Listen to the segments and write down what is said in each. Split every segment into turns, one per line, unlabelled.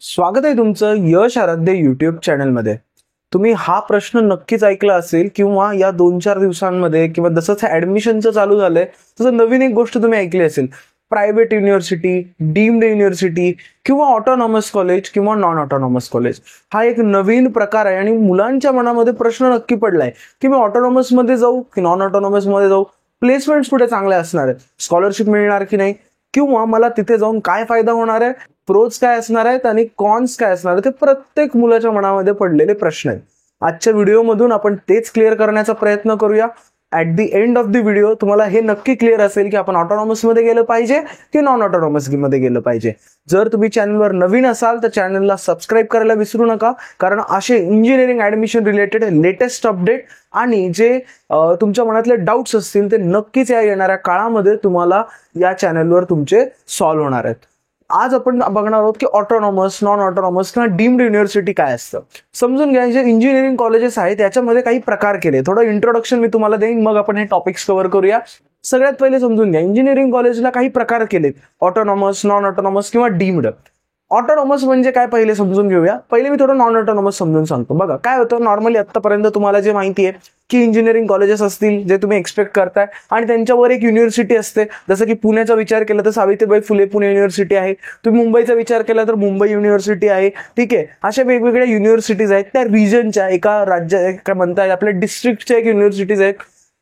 स्वागत आहे तुमचं यश आराध्य यूट्यूब चॅनलमध्ये। तुम्ही हा प्रश्न नक्कीच ऐकला असेल किंवा या 2-4 दिवसांमध्ये किंवा जसंच ऍडमिशनचं चालू झालंय तसं नवीन एक गोष्ट तुम्ही ऐकली असेल, प्रायव्हेट युनिव्हर्सिटी, डीम्ड युनिव्हर्सिटी किंवा ऑटोनॉमस कॉलेज किंवा नॉन ऑटोनॉमस कॉलेज हा एक नवीन प्रकार आहे आणि मुलांच्या मनामध्ये प्रश्न नक्की पडलाय की मी ऑटोनॉमस मध्ये जाऊ की नॉन ऑटोनॉमस मध्ये जाऊ, प्लेसमेंट्स कुठे चांगले असणार आहेत, स्कॉलरशिप मिळणार की नाही, किंवा मला तिथे जाऊन काय फायदा होणार आहे, प्रोज काय असणार आहेत आणि कॉन्स काय असणार आहेत, ते प्रत्येक मुलाच्या मनामध्ये पडलेले प्रश्न आहेत। आजच्या व्हिडिओमधून आपण तेच क्लिअर करण्याचा प्रयत्न करूया। At the end of the video तुम्हाला हे नक्की क्लिअर असेल की आपण ऑटोनॉमस मध्ये गेलं पाहिजे की नॉन ऑटोनॉमस मध्ये गेलं पाहिजे। जर तुम्ही चॅनलवर नवीन असाल तर चॅनलला सबस्क्राईब करायला विसरू नका, कारण असे engineering admission related latest update आणि जे तुमच्या मनातले डाऊट्स असतील ते नक्कीच या येणाऱ्या काळामध्ये तुम्हाला या चॅनलवर तुमचे सॉल्व्ह होणार आहेत। आज आपण बघणार आहोत की ऑटोनॉमस, नॉन ऑटोनॉमस किंवा डीम्ड युनिव्हर्सिटी काय असतं। समजून घ्या, जे इंजिनिअरिंग कॉलेजेस आहेत त्याच्यामध्ये काही प्रकार केले, थोडं इंट्रोडक्शन मी तुम्हाला देईन, मग आपण हे टॉपिक्स कव्हर करूया। सगळ्यात पहिले समजून घ्या, इंजिनिअरिंग कॉलेजला काही प्रकार केलेत, ऑटोनॉमस, नॉन ऑटोनॉमस किंवा डीम्ड। ऑटोनॉमस म्हणजे काय पहिले समजून घेऊया। पहिले मी थोडं नॉन ऑटोनॉमस समजून सांगतो। बघा काय होतं, नॉर्मली आतापर्यंत तुम्हाला जे माहिती आहे की इंजिनिअरिंग कॉलेजेस असतील जे तुम्ही एक्सपेक्ट करताय आणि त्यांच्यावर एक युनिव्हर्सिटी असते। जसं की पुण्याचा विचार केला तर सावित्रीबाई फुले पुणे युनिव्हर्सिटी आहे, तुम्ही मुंबईचा विचार केला तर मुंबई युनिव्हर्सिटी आहे, ठीक आहे। अशा वेगवेगळ्या युनिव्हर्सिटीज आहेत, त्या रिजनच्या एका राज्य काय म्हणताय आपल्या डिस्ट्रिक्टच्या एक युनिव्हर्सिटीज आहेत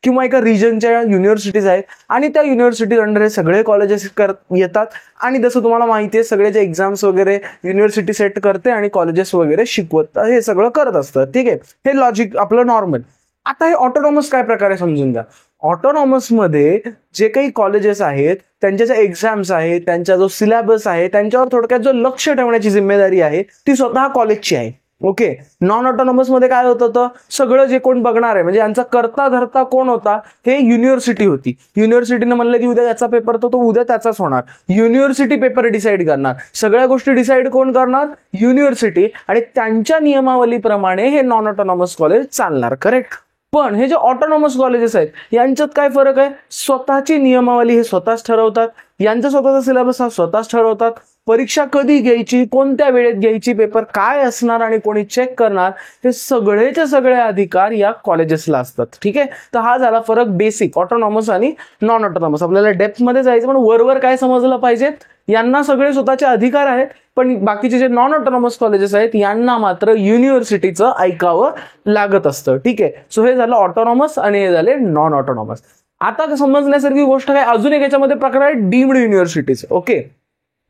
किंवा एका रिजनच्या युनिव्हर्सिटीज आहेत आणि त्या युनिव्हर्सिटीज अंडर हे सगळे कॉलेजेस येतात आणि जसं तुम्हाला माहिती आहे सगळे जे एक्झाम्स वगैरे युनिव्हर्सिटी सेट करते आणि कॉलेजेस वगैरे शिकवत हे सगळं करत असतात, ठीक आहे। हे लॉजिक आपलं नॉर्मल। आता हे ऑटोनॉमस काय प्रकारे समजून घ्या। ऑटोनॉमस मध्ये जे काही कॉलेजेस आहेत त्यांच्या ज्या एक्झाम्स आहेत, त्यांचा जो सिलेबस आहे, त्यांच्यावर थोडक्यात जो लक्ष ठेवण्याची जिम्मेदारी आहे ती स्वतः कॉलेजची आहे, ओके। नॉन ऑटोनॉमस मध्ये काय होत होतं, सगळं जे कोण बघणार आहे म्हणजे यांचा करता धरता कोण होता, हे युनिव्हर्सिटी होती। युनिव्हर्सिटीने म्हणलं की उद्या याचा पेपर तो उद्या त्याचाच होणार, युनिव्हर्सिटी पेपर डिसाईड करणार, सगळ्या गोष्टी डिसाईड कोण करणार, युनिव्हर्सिटी, आणि त्यांच्या नियमावलीप्रमाणे हे नॉन ऑटोनॉमस कॉलेज चालणार, करेक्ट। पण हे जे ऑटोनॉमस कॉलेजेस आहेत यांच्यात काय फरक आहे, स्वतःची नियमावली हे स्वतःच ठरवतात, यांचा स्वतःचा सिलेबस हा स्वतःच ठरवतात, परीक्षा कधी घ्यायची, कोणत्या वेळेत घ्यायची, पेपर काय असणार आणि कोणी चेक करणार, हे सगळेचे सगळे अधिकार या कॉलेजेसला असतात, ठीक आहे। तर हा झाला फरक बेसिक ऑटोनॉमस आणि नॉन ऑटोनॉमस। आपल्याला डेप्थ मध्ये जायचं पण वरवर काय समजलं पाहिजे, यांना सगळे स्वतःचे अधिकार आहेत, पण बाकीचे जे नॉन ऑटोनॉमस कॉलेजेस आहेत यांना मात्र युनिव्हर्सिटीचं ऐकावं लागत असतं, ठीक आहे। सो हे झालं ऑटोनॉमस आणि हे झाले नॉन ऑटोनॉमस। आता समजण्यासारखी गोष्ट काय, अजून एक याच्यामध्ये प्रकार आहे डीम्ड युनिव्हर्सिटीज, ओके।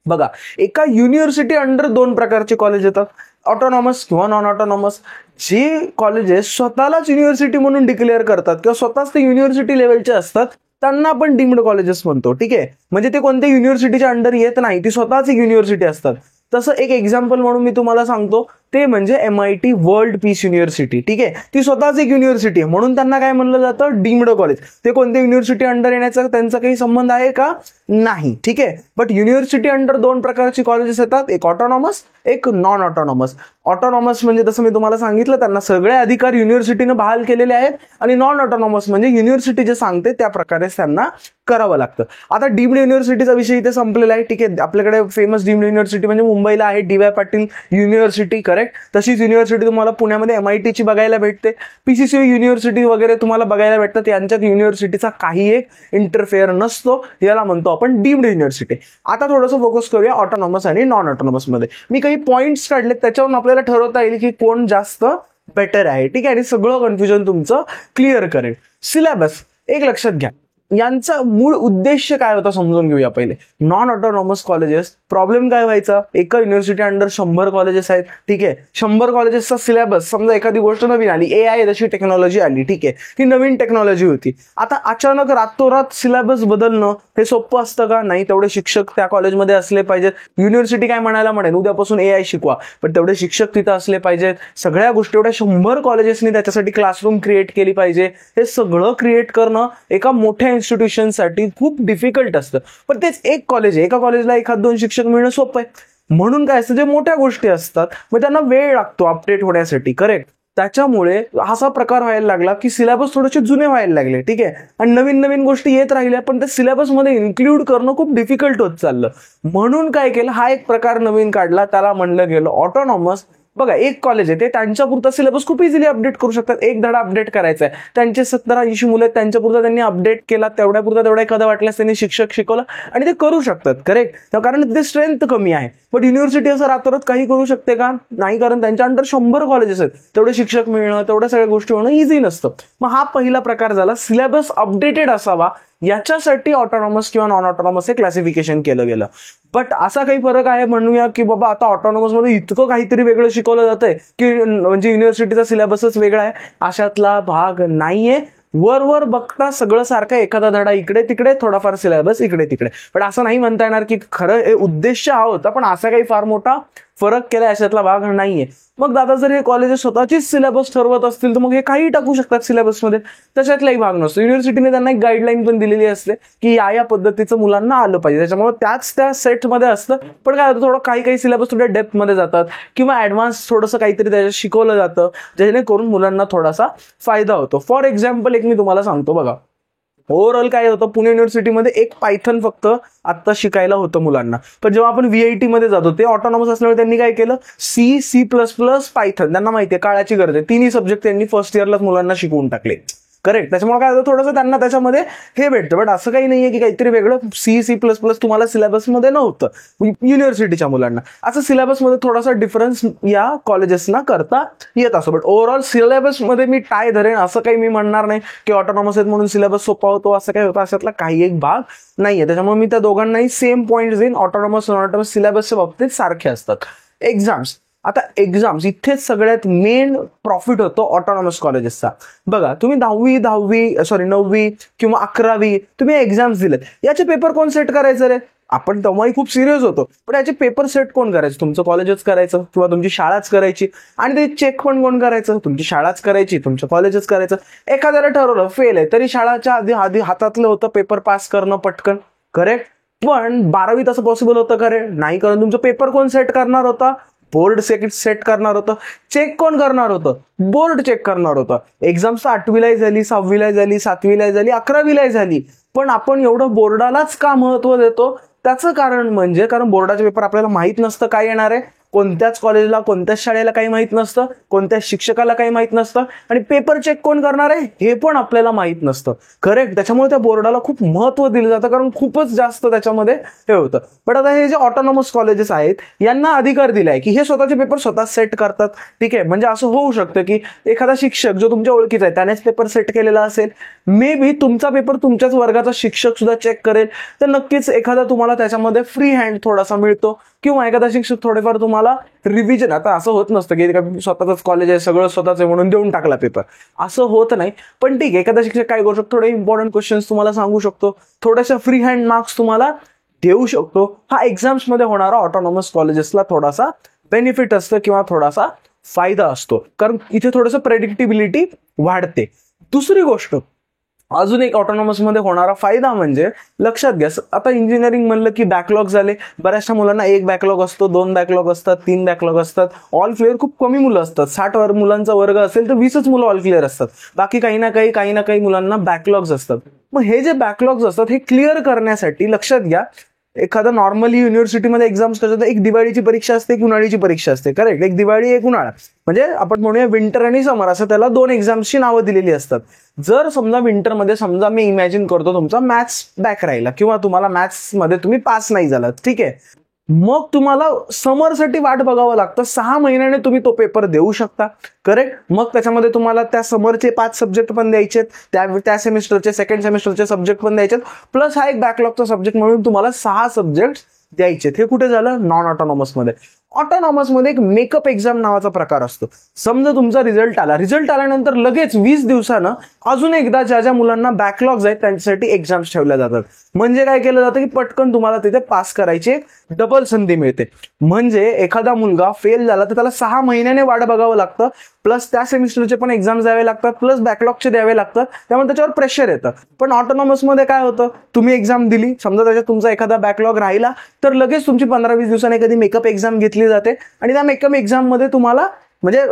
बघा, एका युनिव्हर्सिटी अंडर 2 प्रकारचे कॉलेज येतात, ऑटोनॉमस किंवा नॉन ऑटोनॉमस। जे कॉलेजेस स्वतःलाच युनिव्हर्सिटी म्हणून डिक्लेअर करतात किंवा स्वतःच ते युनिव्हर्सिटी लेवलचे असतात त्यांना आपण डीम्ड कॉलेजेस म्हणतो, ठीक आहे। म्हणजे ते कोणत्या युनिव्हर्सिटीच्या अंडर येत नाही, ती स्वतःच एक युनिव्हर्सिटी असतात। तसं एक एक्झाम्पल म्हणून मी तुम्हाला सांगतो, ते म्हणजे MIT वर्ल्ड पीस युनिव्हर्सिटी, ठीक आहे। ती स्वतःच एक युनिव्हर्सिटी आहे म्हणून त्यांना काय म्हणलं जातं, डीम्ड कॉलेज। ते कोणत्या युनिव्हर्सिटी अंडर येण्याचा त्यांचा काही संबंध आहे का, नाही, ठीक आहे। बट युनिव्हर्सिटी अंडर 2 प्रकारची कॉलेजेस येतात, एक ऑटोनॉमस, एक नॉन ऑटोनॉमस। ऑटोनॉमस म्हणजे जसं मी तुम्हाला सांगितलं त्यांना सगळे अधिकार युनिव्हर्सिटीनं बहाल केलेले आहेत, आणि नॉन ऑटोनॉमस म्हणजे युनिव्हर्सिटी जे सांगते त्या प्रकारे त्यांना करावं लागतं। आता डीम्ड युनिव्हर्सिटीचा विषय इथे संपलेला आहे, ठीक आहे। आपल्याकडे फेमस डीम्ड युनिव्हर्सिटी म्हणजे मुंबईला आहे DY पाटील युनिव्हर्सिटी, करेक्ट। तशीच युनिव्हर्सिटी तुम्हाला पुण्यामध्ये MIT ची बघायला भेटते, PCCU युनिव्हर्सिटी वगैरे तुम्हाला बघायला भेटतात, यांच्यात युनिव्हर्सिटीचा काही एक इंटरफेअर नसतो, याला म्हणतो आपण डीम्ड युनिव्हर्सिटी। आता थोडंसं फोकस करूया ऑटोनॉमस आणि नॉन ऑटोनॉमस मध्ये। मी काही पॉइंट्स काढले, त्याच्यावरून आपल्याला ठरवता येईल की कोण जास्त बेटर आहे, ठीक आहे, आणि सगळं कन्फ्युजन तुमचं क्लिअर करेल। सिलेबस एक लक्षात घ्या, यांचा मूळ उद्देश काय होता समजून घेऊया पहिले। नॉन ऑटोनॉमस कॉलेजेस प्रॉब्लेम काय व्हायचा, एका युनिव्हर्सिटी अंडर 100 कॉलेजेस आहेत, ठीक आहे। 100 कॉलेजेसचा सिलेबस, समजा एखादी गोष्ट नवीन आली, AI जशी टेक्नॉलॉजी आली, ठीक आहे, ती नवीन टेक्नॉलॉजी होती। आता अचानक रातोरात सिलेबस बदलणं हे सोपं असतं का, नाही। तेवढे शिक्षक त्या कॉलेजमध्ये असले पाहिजेत, युनिव्हर्सिटी काय म्हणायला म्हणेल उद्यापासून AI शिकवा, पण तेवढे शिक्षक तिथं असले पाहिजेत, सगळ्या गोष्टी एवढ्या 100 कॉलेजेसनी त्याच्यासाठी क्लासरूम क्रिएट केली पाहिजे। हे सगळं क्रिएट करणं एका मोठ्या इन्स्टिट्यूशन साठी खूप डिफिकल्ट असतं, पण तेच एक कॉलेज आहे, एका कॉलेजला 1-2 शिक्षक मिळणं सोपं आहे। म्हणून काय असतं, जे मोठ्या गोष्टी असतात मग त्यांना वेळ लागतो अपडेट होण्यासाठी, करेक्ट। त्याच्यामुळे असा प्रकार व्हायला लागला की सिलेबस थोडेसे जुने व्हायला लागले, ठीक आहे, आणि नवीन नवीन गोष्टी येत राहिल्या, पण त्या सिलेबसमध्ये इन्क्लूड करणं खूप डिफिकल्ट होत चाललं. म्हणून काय केलं, हा एक प्रकार नवीन काढला, त्याला म्हणलं गेलं ऑटोनॉमस. बघा, एक कॉलेज आहे, ते त्यांच्यापुरता सिलेबस खूप इझिली अपडेट करू शकतात. एक धडा अपडेट करायचा आहे, त्यांचे 70-80 मुलं आहेत, त्यांच्यापुरता त्यांनी अपडेट केला, तेवढ्यापुरता तेवढा एखादा वाटल्यास त्यांनी शिक्षक शिकवला आणि ते करू शकतात. करेक्ट, कारण ते स्ट्रेंथ कमी आहे. पण युनिव्हर्सिटी असं रातोरात काही करू शकते का? नाही, कारण त्यांच्या अंडर 100 कॉलेजेस आहेत, तेवढे शिक्षक मिळणं, तेवढ्या सगळ्या गोष्टी होणं इझी नसतं. मग हा पहिला प्रकार झाला, सिलेबस अपडेटेड असावा याच्यासाठी ऑटोनॉमस किंवा नॉन ऑटोनॉमस हे क्लासिफिकेशन केलं गेलं. बट असा काही फरक आहे म्हणूया की बाबा आता ऑटोनॉमस मध्ये इतकं काहीतरी वेगळं शिकवलं जातंय की म्हणजे युनिव्हर्सिटीचा सिलेबसच वेगळा आहे, अशातला भाग नाहीये. वर बघता सगळं सारखं, एखादा धडा इकडे तिकडे, थोडाफार सिलेबस इकडे तिकडे. पण असं नाही म्हणता येणार की खरं हे उद्देश हा होता, पण असा काही फार मोठा फरक केला अशातला भाग नाहीये. मग दादा जर हे कॉलेजेस स्वतःचीच सिलेबस ठरवत असतील तर मग हे काही टाकू शकतात सिलेबसमध्ये, त्याच्यातलाही भाग नसतो. युनिव्हर्सिटीने त्यांना एक गाईडलाईन पण दिलेली असते की या पद्धतीचं मुलांना आलं पाहिजे, त्याच्यामुळे त्या सेटमध्ये असतं. पण काय होतं, थोडं काही सिलेबस थोड्या डेप्थमध्ये जातात किंवा ऍडव्हान्स थोडंसं काहीतरी त्याच्यात शिकवलं जातं, जेणेकरून मुलांना थोडासा फायदा होतो. फॉर एक्झाम्पल एक मी तुम्हाला सांगतो बघा, ओव्हरऑल काय होतं, पुणे युनिव्हर्सिटीमध्ये एक पायथन फक्त आत्ता शिकायला होतं मुलांना. पण जेव्हा आपण VIT मध्ये जातो, ते ऑटोनॉमस असल्यामुळे त्यांनी काय केलं, C++, पायथन, त्यांना माहिती आहे काळाची गरज आहे, तिन्ही सब्जेक्ट त्यांनी फर्स्ट इयरलाच मुलांना शिकवून टाकले. करेक्ट, त्याच्यामुळे काय होतं, थोडंसं त्यांना त्याच्यामध्ये हे भेटतं. बट असं काही नाहीये की काहीतरी वेगळं C++ तुम्हाला सिलेबसमध्ये नव्हतं युनिव्हर्सिटीच्या मुलांना. असं सिलेबसमध्ये थोडासा डिफरन्स या कॉलेजेसना करता येत असतो. बट ओव्हरऑल सिलेबसमध्ये मी टाय धरेन असं काही मी म्हणणार नाही की ऑटोनॉमस आहेत म्हणून सिलेबस सोपा होतो, असं काही होतं, अशातला काही एक भाग नाहीये. त्याच्यामुळे मी त्या दोघांनाही सेम पॉईंट देईन. ऑटोनॉमस नॉन ऑटोनॉमस सिलेबसच्या बाबतीत सारखे असतात. एक्झाम्स, आता एक्झाम्स इथेच सगळ्यात मेन प्रॉफिट होतो ऑटोनॉमस कॉलेजेसचा. बघा, तुम्ही 9वी किंवा 11वी तुम्ही एक्झाम्स दिलेत, याचे पेपर कोण सेट करायचं रे? आपण तेव्हाही खूप सिरियस होतो, पण याचे पेपर सेट कोण करायचं? तुमचं कॉलेजच करायचं किंवा तुमची शाळाच करायची. आणि ते चेक पण कोण करायचं? तुमची शाळाच करायची, तुमचं कॉलेजच करायचं. एखाद्याला ठरवलं फेल आहे तरी शाळाच्या आधी हातातलं होतं पेपर पास करणं पटकन. करेक्ट, पण 12वीत असं पॉसिबल होतं का रे? नाही, कारण तुमचं पेपर कोण सेट करणार होता? बोर्ड सेट करणार होतं. चेक कोण करणार होतं? बोर्ड चेक करणार होतं. एक्झाम्स 8वीलाही झाली, 6वीलाही झाली, 7वीलाही झाली, 11वीलाही झाली. पण आपण एवढं बोर्डालाच का महत्व देतो? त्याचं कारण म्हणजे कारण बोर्डाचे पेपर आपल्याला माहित नसतं काय येणार आहे, कोणत्याच कॉलेजला कोणत्याच शाळेला काही माहित नसतं, कोणत्याच शिक्षकाला काही माहित नसतं, आणि पेपर चेक कोण करणार आहे हे पण आपल्याला माहित नसतं. करेक्ट, त्याच्यामुळे त्या बोर्डाला खूप महत्व दिलं जातं, कारण खूपच जास्त त्याच्यामध्ये हे होतं. पण आता हे जे ऑटोनॉमस कॉलेजेस आहेत यांना अधिकार दिलाय की हे स्वतःचे पेपर स्वतः सेट करतात. ठीक आहे, म्हणजे असं होऊ शकतं की एखादा शिक्षक जो तुमच्या ओळखीचा आहे त्यानेच पेपर सेट केलेला असेल, मे बी तुमचा पेपर तुमच्याच वर्गाचा शिक्षक सुद्धा चेक करेल, तर नक्कीच एखादा तुम्हाला त्याच्यामध्ये फ्री हँड थोडासा मिळतो, किंवा एखादा शिक्षक थोडेफार तुम्हाला रिव्हिजन. आता असं होत नसतं की स्वतःच कॉलेज आहे सगळं स्वतःच आहे म्हणून देऊन टाकला पेपर, असं होत नाही. पण ठीक आहे, एखादा शिक्षक काय करू शकतो, थोडे इम्पॉर्टंट क्वेश्चन्स तुम्हाला सांगू शकतो, थोड्याशा फ्री हँड मार्क्स तुम्हाला देऊ शकतो. हा एक्झाम्समध्ये होणारा ऑटोनॉमस कॉलेजेसला थोडासा बेनिफिट असतं किंवा थोडासा फायदा असतो, कारण इथे थोडंसं प्रेडिक्टिबिलिटी वाढते. दुसरी गोष्ट, अजून एक ऑटोनॉमस मध्ये होणारा फायदा म्हणजे, लक्षात घ्या, आता इंजिनिअरिंग म्हणलं की बॅकलॉग झाले. बऱ्याचशा मुलांना 1 बॅकलॉग असतो, 2 बॅकलॉग असतात, 3 बॅकलॉग असतात. ऑल क्लिअर खूप कमी मुलं असतात. 60 मुलांचा वर्ग असेल तर 20च मुलं ऑल क्लिअर असतात. बाकी काही ना काही मुलांना बॅकलॉग्स असतात. मग हे जे बॅकलॉग्स असतात हे क्लिअर करण्यासाठी, लक्षात घ्या, एखादा नॉर्मली युनिव्हर्सिटीमध्ये एक्झाम्स कसं, एक दिवाळीची परीक्षा असते, एक उन्हाळीची परीक्षा असते. करेक्ट, एक दिवाळी एक उन्हाळा, म्हणजे आपण म्हणूया विंटर आणि समर असं त्याला 2 एक्झाम्सची नावं दिलेली असतात. जर समजा विंटरमध्ये, समजा मी इमॅजिन करतो तुमचा मॅथ्स बॅक राहिला किंवा तुम्हाला मॅथ्समध्ये तुम्ही पास नाही झालात, ठीक आहे, मग तुम्हाला समरसाठी वाट बघावं लागतं. 6 महिन्याने तुम्ही तो पेपर देऊ शकता. करेक्ट, मग त्याच्यामध्ये तुम्हाला त्या समरचे 5 सब्जेक्ट पण द्यायचे, त्या सेमिस्टरचे सेकंड सेमिस्टरचे सब्जेक्ट पण द्यायचे, प्लस हा एक बॅकलॉगचा सब्जेक्ट म्हणून तुम्हाला 6 सब्जेक्ट द्यायचे. हे कुठे झालं? नॉन ऑटोनॉमस मध्ये. ऑटोनॉमस मध्ये एक मेकअप एक्झाम नावाचा प्रकार असतो. समजा तुमचा रिझल्ट आल्यानंतर लगेच 20 दिवसानं अजून एकदा ज्या मुलांना बॅकलॉग्स आहेत त्यांच्यासाठी एक्झाम्स ठेवल्या जातात. म्हणजे काय केलं जातं की पटकन तुम्हाला तिथे पास करायची डबल संधी मिळते. म्हणजे एखादा मुलगा फेल झाला तर त्याला 6 महिन्याने वाट बघावं लागतं, प्लस त्या सेमिस्टरचे पण एक्झाम्स द्यावे लागतात, प्लस बॅकलॉगचे द्यावे लागतात, त्यामुळे त्याच्यावर प्रेशर येतं. पण ऑटोनॉमस मध्ये काय होतं, तुम्ही एक्झाम दिली, समजा त्याच्यात तुमचा एखादा बॅकलॉग राहिला तर लगेच तुमची 15-20 दिवसांनी एखादी मेकअप एक्झाम घेतली जाते, आणि त्या मेकअप एक्झाम मध्ये तुम्हाला म्हणजे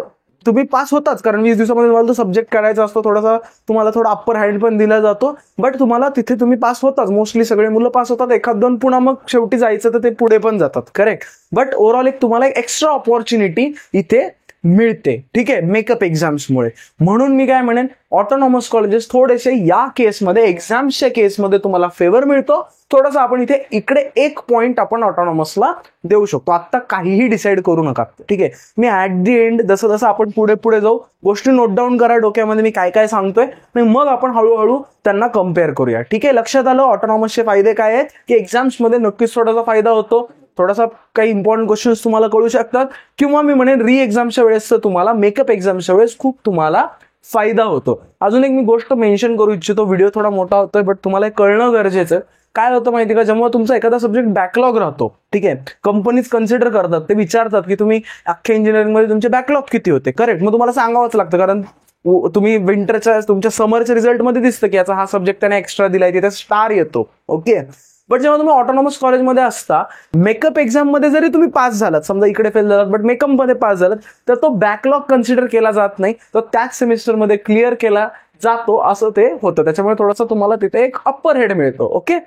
तुम्ही पास होताच, कारण 20 दिवसामध्ये तुम्हाला तो सब्जेक्ट करायचा असतो, थोडासा तुम्हाला थोडा अप्पर हँड पण दिला जातो, बट तुम्हाला तिथे तुम्ही पास होताच. मोस्टली सगळे मुलं पास होतात, एखाद दोन पुन्हा मग शेवटी जायचं तर ते पुढे पण जातात, करेक्ट. बट ओव्हरऑल एक तुम्हाला एक एक्स्ट्रा ऑपॉर्च्युनिटी इथे मिळते, ठीक आहे, मेकअप एक्झाम्समुळे. म्हणून मी काय म्हणेन, ऑटोनॉमस कॉलेजेस थोडेसे या केसमध्ये, एक्झाम्सच्या केसमध्ये तुम्हाला फेवर मिळतो थोडासा. आपण इथे इकडे एक पॉईंट आपण ऑटोनॉमसला देऊ शकतो. आता काहीही डिसाईड करू नका, ठीक आहे. मी ऍट दी एंड जसं जसं आपण पुढे पुढे जाऊ, गोष्टी नोट डाऊन करा डोक्यामध्ये मी काय काय सांगतोय, आणि मग आपण हळूहळू त्यांना कम्पेअर करूया, ठीक आहे. लक्षात आलं ऑटोनॉमसचे फायदे काय आहेत, की एक्झाम्समध्ये नक्कीच थोडासा फायदा होतो, थोडासा काही इम्पॉर्टंट क्वेश्चन्स तुम्हाला कळू शकतात, किंवा मी म्हणेन री एक्झामच्या वेळेस तुम्हाला, मेकअप एक्झामच्या वेळेस खूप तुम्हाला फायदा होतो. अजून एक मी गोष्ट मेन्शन करू इच्छितो, व्हिडिओ थोडा मोठा होतोय बट तुम्हाला कळणं गरजेचं. काय होतं माहिती का, जेव्हा तुमचा एखादा सब्जेक्ट बॅकलॉग राहतो, ठीक आहे, कंपनीज कन्सिडर करतात, ते विचारतात की तुम्ही अख्ख्या इंजिनिअरिंगमध्ये तुमचे बॅकलॉग किती होते, करेक्ट. मग तुम्हाला सांगावंच लागतं, कारण तुम्ही विंटरच्या तुमच्या समरच्या रिझल्टमध्ये दिसतं की याचा हा सब्जेक्ट त्याने एक्स्ट्रा दिलाय, तिथे स्टार येतो, ओके. बट जेव्हा तुम्ही ऑटोनॉमस कॉलेजमध्ये असता, मेकअप एक्झाम मध्ये जरी तुम्ही पास झालात, समजा इकडे फेल झालात बट मेकअप मध्ये पास झालात, तर तो बॅकलॉग कन्सिडर केला जात नाही, तो त्याच सेमिस्टरमध्ये क्लिअर केला जातो, असं ते होतं. त्याच्यामुळे थोडासा तुम्हाला तिथे एक अप्पर हेड मिळतो, ओके,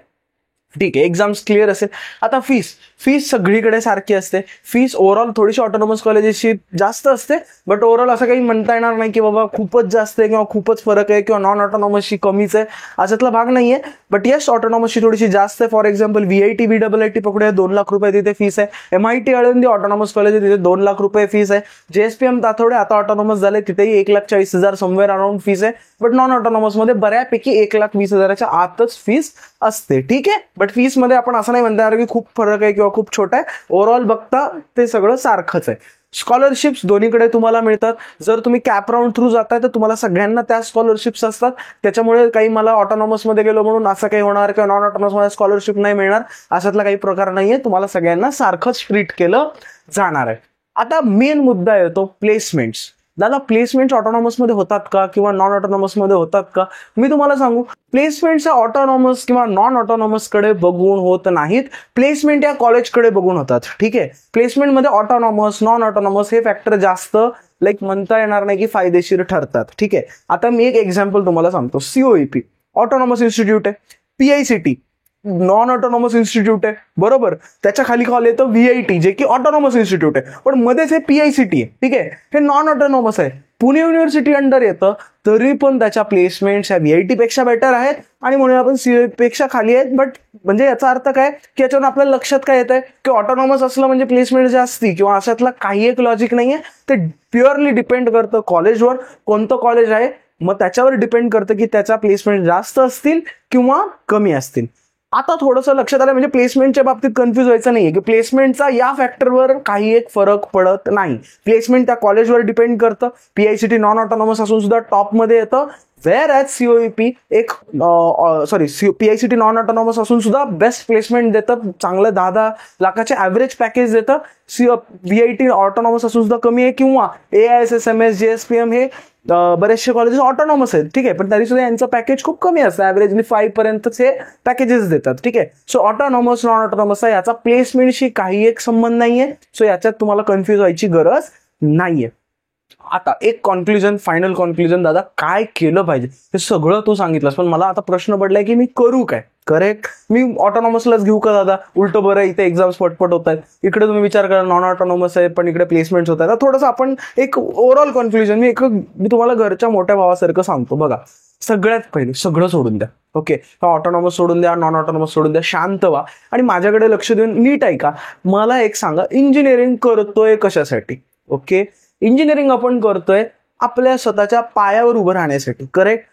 ठीक आहे. एक्झाम्स क्लिअर असेल. आता फीस सगळीकडे सारखी असते. फीस ओव्हरऑल थोडीशी ऑटोनॉमस कॉलेजेसची जास्त असते, बट ओव्हरऑल असं काही म्हणता येणार नाही की बाबा खूपच जास्त आहे किंवा खूपच फरक आहे किंवा नॉन ऑटोनॉमसची कमीच आहे, अशातला भाग नाहीये. बट येस, ऑटोनॉमसची थोडीशी जास्त आहे. For example VIT VIIT पकडूया, 2 lakh रुपये तिथे फीस आहे. MIT आळंदी ऑटोनॉमस कॉलेज आहे, तिथे 2 लाख रुपये फीस आहे. JSPM तातोडे आता ऑटोनॉमस झाले, तिथेही 1,40,000 समवेअर अराउंड फीस आहे. बट नॉन ऑटोनॉमस मध्ये बऱ्यापैकी 1,20,000च्या आतच फीस असते, ठीक आहे. बट फीस मध्ये आपण असं नाही म्हणता की खूप फरक आहे किंवा खूप छोटा आहे. ओव्हरऑल बघता ते सगळं सारखंच आहे. स्कॉलरशिप्स दोन्हीकडे तुम्हाला मिळतात. जर तुम्ही कॅप राऊंड थ्रू जाताय तर तुम्हाला सगळ्यांना त्या स्कॉलरशिप्स असतात. त्याच्यामुळे काही मला ऑटोनॉमस मध्ये गेलो म्हणून असं काही होणार किंवा नॉन ऑटोनॉमस मध्ये स्कॉलरशिप नाही मिळणार, अशातला काही प्रकार नाहीये. तुम्हाला सगळ्यांना सारखंच ट्रीट केलं जाणार आहे. आता मेन मुद्दा येतो प्लेसमेंट्स. दादा, प्लेसमेंट्स ऑटोनॉमस मध्ये होतात का किंवा नॉन ऑटोनॉमस मध्ये होतात का? मी तुम्हाला सांगू, प्लेसमेंट्स ऑटोनॉमस किंवा नॉन ऑटोनॉमस कडे बघून होत नाहीत, प्लेसमेंट या कॉलेजकडे बघून होतात, ठीक आहे. प्लेसमेंट मध्ये ऑटोनॉमस नॉन ऑटोनॉमस हे फॅक्टर जास्त म्हणता येणार नाही की फायदेशीर ठरतात, ठीक आहे. आता मी एक एक्झाम्पल तुम्हाला सांगतो. COEP ऑटोनॉमस इन्स्टिट्यूट आहे, PICT नॉन ऑटोनॉमस इन्स्टिट्यूट आहे, बरोबर. त्याच्या खाली येतं VIT जे की ऑटोनॉमस इन्स्टिट्यूट आहे, पण मध्येच हे PICT आहे, ठीक आहे. हे नॉन ऑटोनॉमस आहे. पुणे युनिव्हर्सिटी अंडर येतं, तरी पण त्याच्या प्लेसमेंट्स ह्या VIT पेक्षा बेटर आहेत आणि म्हणून आपण COEP पेक्षा खाली आहेत. बट म्हणजे याचा अर्थ काय की याच्यावर आपल्याला लक्षात काय येत आहे की ऑटोनॉमस असलं म्हणजे प्लेसमेंट जास्ती किंवा अशातला काही एक लॉजिक नाहीये. ते प्युअरली डिपेंड करतं कॉलेजवर, कोणतं कॉलेज आहे मग त्याच्यावर डिपेंड करतं की त्याचा प्लेसमेंट जास्त असतील किंवा कमी असतील. आता थोडंसं लक्षात आलं, म्हणजे प्लेसमेंटच्या बाबतीत कन्फ्युज व्हायचं नाहीये की प्लेसमेंटचा या फॅक्टरवर काही एक फरक पडत नाही. प्लेसमेंट त्या कॉलेजवर डिपेंड करतं. PICT नॉन ऑटोनॉमस असून सुद्धा टॉपमध्ये येतं, wear as COEP PICT non autonomous असून सुद्धा बेस्ट प्लेसमेंट देतं, चांगलं 10-10 लाखाचे ॲव्हरेज पॅकेज देतं. VIT ऑटोनॉमस असून सुद्धा कमी आहे, किंवा AISSMS JSPM हे बरेचसे कॉलेजेस ऑटोनॉमस आहेत, ठीक आहे, पण तरी सुद्धा यांचं पॅकेज खूप कमी असतं, ॲव्हरेजली 5 पर्यंतचे पॅकेजेस देतात, ठीक आहे. सो ऑटोनॉमस नॉन ऑटोनॉमस आहे, याचा प्लेसमेंटशी काही एक संबंध नाहीये. सो याच्यात तुम्हाला कन्फ्युज व्हायची गरज नाहीये. आता एक कॉन्क्लुजन, फायनल कॉन्क्लुजन, दादा काय केलं पाहिजे हे सगळं तू सांगितलंस, पण मला आता प्रश्न पडलाय की मी करू काय, करेक्ट. मी ऑटोनॉमसलाच घेऊ का दादा, उलटं बरं, इथे एक्झाम्स पटपट होत आहेत, इकडे तुम्ही विचार करा नॉन ऑटोनॉमस आहे पण इकडे प्लेसमेंट्स होत आहेत. थोडंसं आपण एक ओव्हरऑल कन्फ्युजन, मी तुम्हाला घरच्या मोठ्या भावासारखं सांगतो. बघा, सगळ्यात पहिले सगळं सोडून द्या, ओके. ऑटोनॉमस सोडून द्या, नॉन ऑटोनॉमस सोडून द्या, शांत व्हा आणि माझ्याकडे लक्ष देऊन नीट ऐका. मला एक सांगा, इंजिनिअरिंग करतोय कशासाठी? ओके, इंजिनिअरिंग आपण करतोय आपल्या स्वतःच्या पायावर उभं राहण्यासाठी, करेक्ट.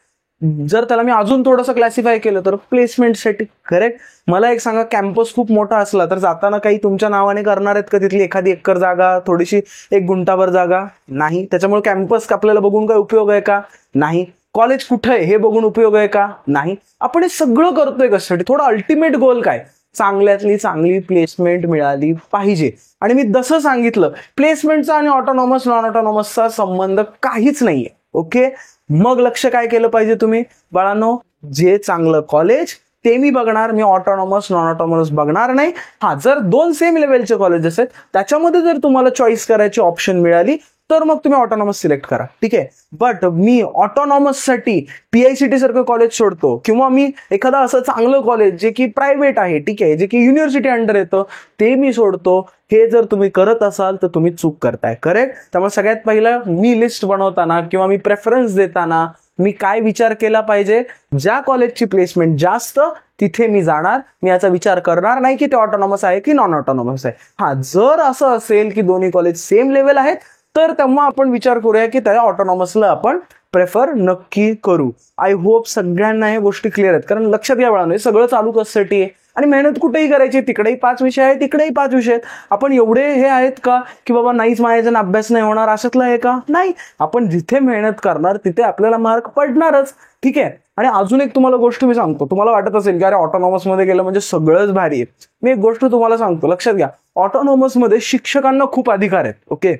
जर त्याला मी अजून थोडंसं क्लासिफाय केलं तर प्लेसमेंटसाठी, करेक्ट. मला एक सांगा, कॅम्पस खूप मोठा असला तर जाताना काही तुमच्या नावाने करणार आहेत का? तिथली एखादी एकर जागा, थोडीशी 1 गुंठाभर जागा? नाही. त्याच्यामुळे कॅम्पस आपल्याला बघून काय उपयोग आहे का? नाही. कॉलेज कुठं आहे हे बघून उपयोग आहे का? नाही. आपण हे सगळं करतोय कशासाठी? थोडं अल्टिमेट गोल काय? चांगल्यातली चांगली प्लेसमेंट मिळाली पाहिजे. आणि मी जसं सांगितलं, प्लेसमेंटचा आणि ऑटोनॉमस नॉन ऑटोनॉमसचा संबंध काहीच नाहीये, ओके. मग लक्ष काय केलं पाहिजे तुम्ही बाळांनो? जे चांगलं कॉलेज ते मी बघणार, मी ऑटोनॉमस नॉन ऑटोनॉमस बघणार नाही. हा, जर 2 सेम लेवलचे कॉलेजेस आहेत त्याच्यामध्ये जर तुम्हाला चॉईस करायची ऑप्शन मिळाली तर मग तुम्ही ऑटोनॉमस सिलेक्ट करा, ठीक आहे. बट मी ऑटोनॉमससाठी PICT सारखं कॉलेज सोडतो किंवा मी एखादा असं चांगलं कॉलेज जे की प्रायव्हेट आहे, ठीक आहे, जे की युनिव्हर्सिटी अंडर येतं ते मी सोडतो, हे जर तुम्ही करत असाल तर तुम्ही चूक करताय. करेक्ट. त्यामुळे सगळ्यात पहिलं मी लिस्ट बनवताना किंवा मी प्रेफरन्स देताना मी काय विचार केला पाहिजे, ज्या कॉलेजची प्लेसमेंट जास्त तिथे मी जाणार. मी याचा विचार करणार नाही की ते ऑटोनॉमस आहे की नॉन ऑटोनॉमस आहे. हा, जर असं असेल की दोन्ही कॉलेज सेम लेवल आहेत तर तेव्हा आपण विचार करूया की त्या ऑटोनॉमसला आपण प्रेफर नक्की करू. आय होप सगळ्यांना हे गोष्टी क्लिअर आहेत. कारण लक्षात घ्या बाळांनो, सगळं चालू कशासाठी आहे आणि मेहनत कुठेही करायची. तिकडेही 5 विषय आहेत, तिकडेही 5 विषय आहेत. आपण एवढे हे आहेत का की बाबा नाहीच मायाचा अभ्यास नाही होणार अशातलं आहे का? नाही. आपण जिथे मेहनत करणार तिथे आपल्याला मार्क पडणारच, ठीक आहे. आणि अजून एक तुम्हाला गोष्ट मी सांगतो. तुम्हाला वाटत असेल की अरे ऑटोनॉमस मध्ये गेलं म्हणजे सगळंच भारी आहे. मी एक गोष्ट तुम्हाला सांगतो, लक्षात घ्या. ऑटोनॉमस मध्ये शिक्षकांना खूप अधिकार आहेत. ओके.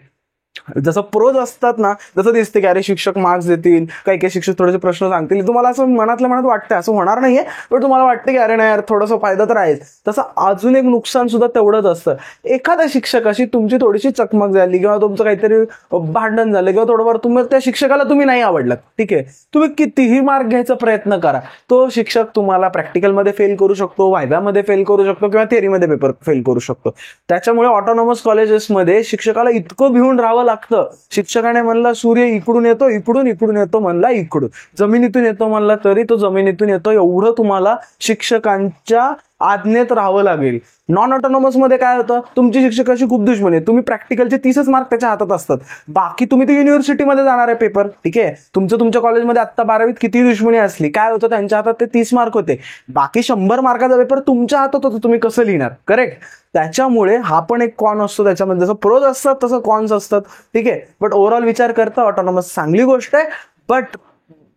जसं प्रोज असतात ना, जसं दिसते की अरे शिक्षक मार्क्स देतील, काही काही शिक्षक थोडेसे प्रश्न सांगतील, तुम्हाला असं मनातल्या मनात वाटतं. असं होणार नाहीये, पण तुम्हाला वाटतं की अरे नाही यार थोडासा फायदा तर आहेच. तसं अजून एक नुकसान सुद्धा तेवढंच असतं. एखाद्या शिक्षकाशी तुमची थोडीशी चकमक झाली किंवा तुमचं काहीतरी भांडण झालं किंवा थोडंफार तुम्ही त्या शिक्षकाला तुम्ही नाही आवडलं, ठीक आहे, तुम्ही कितीही मार्क घ्यायचा प्रयत्न करा, तो शिक्षक तुम्हाला प्रॅक्टिकलमध्ये फेल करू शकतो, वायव्यामध्ये फेल करू शकतो किंवा थेअरीमध्ये पेपर फेल करू शकतो. त्याच्यामुळे ऑटोनॉमस कॉलेजेसमध्ये शिक्षकाला इतकं भिवून राहावं लागतं. शिक्षकाने म्हणला सूर्य इकडून येतो, इकडून येतो म्हणला इकडून, जमिनीतून येतो म्हणला तरी तो जमिनीतून येतो, एवढं तुम्हाला शिक्षकांच्या आज्ञेत राहावं लागेल. नॉन ऑटोनॉमस मध्ये काय होतं, तुमची शिक्षकाशी खूप दुश्मनी आहे. तुम्ही प्रॅक्टिकलचे 30च मार्क त्याच्या हातात असतात. बाकी तुम्ही ते युनिव्हर्सिटीमध्ये जाणार आहे पेपर, ठीक आहे. तुमच्या कॉलेजमध्ये आता 12वीत किती दुश्मनी असली, काय होतं, त्यांच्या हातात ते 30 मार्क होते. बाकी 100 मार्काचा पेपर तुमच्या हातात होता, तुम्ही कसं लिहिणार? करेक्ट. त्याच्यामुळे हा पण एक कॉन असतो त्याच्यामध्ये. जसं प्रोज असतात तसं कॉन्स असतात, ठीक आहे. बट ओव्हरऑल विचार करता ऑटोनॉमस चांगली गोष्ट आहे. बट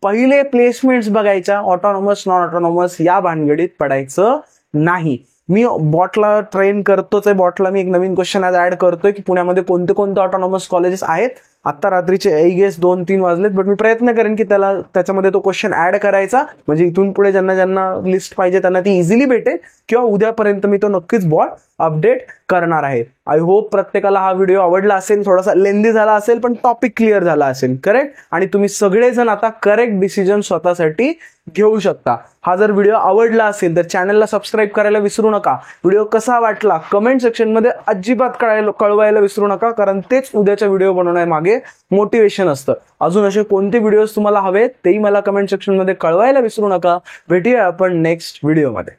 पहिले प्लेसमेंट्स बघायच्या. ऑटोनॉमस नॉन ऑटोनॉमस या भानगडीत पडायचं नाही. मी बॉटला ट्रेन करतोच आहे. बॉटला मी एक नवीन क्वेश्चन आज ऍड करतोय की पुण्यामध्ये कोणते कोणते ऑटोनॉमस कॉलेजेस आहेत. आता रात्रीचे आई गेस 2-3 वाजलेत, बट मी प्रयत्न करेन की त्याच्यामध्ये तो क्वेश्चन ऍड करायचा, म्हणजे इथून पुढे ज्यांना लिस्ट पाहिजे त्यांना ती इझिली भेटेल किंवा उद्यापर्यंत मी तो नक्कीच बॉट अपडेट करणार आहे. आय होप प्रत्येकाला हा व्हिडिओ आवडला असेल. थोडासा लेंदी झाला असेल पण टॉपिक क्लिअर झाला असेल. करेक्ट. आणि तुम्ही सगळेजण आता करेक्ट डिसिजन स्वतःसाठी घेऊ शकता. हा जर व्हिडिओ आवडला असेल तर चॅनलला सबस्क्राईब करायला विसरू नका. व्हिडिओ कसा वाटला कमेंट सेक्शन मध्ये अजिबात कळवायला विसरू नका, कारण तेच उद्याच्या व्हिडिओ बनवण्यामागे मोटिवेशन असतं. अजून असे कोणते व्हिडिओज तुम्हाला हवेत तेही मला कमेंट सेक्शन मध्ये कळवायला विसरू नका. भेटूया आपण नेक्स्ट व्हिडिओमध्ये.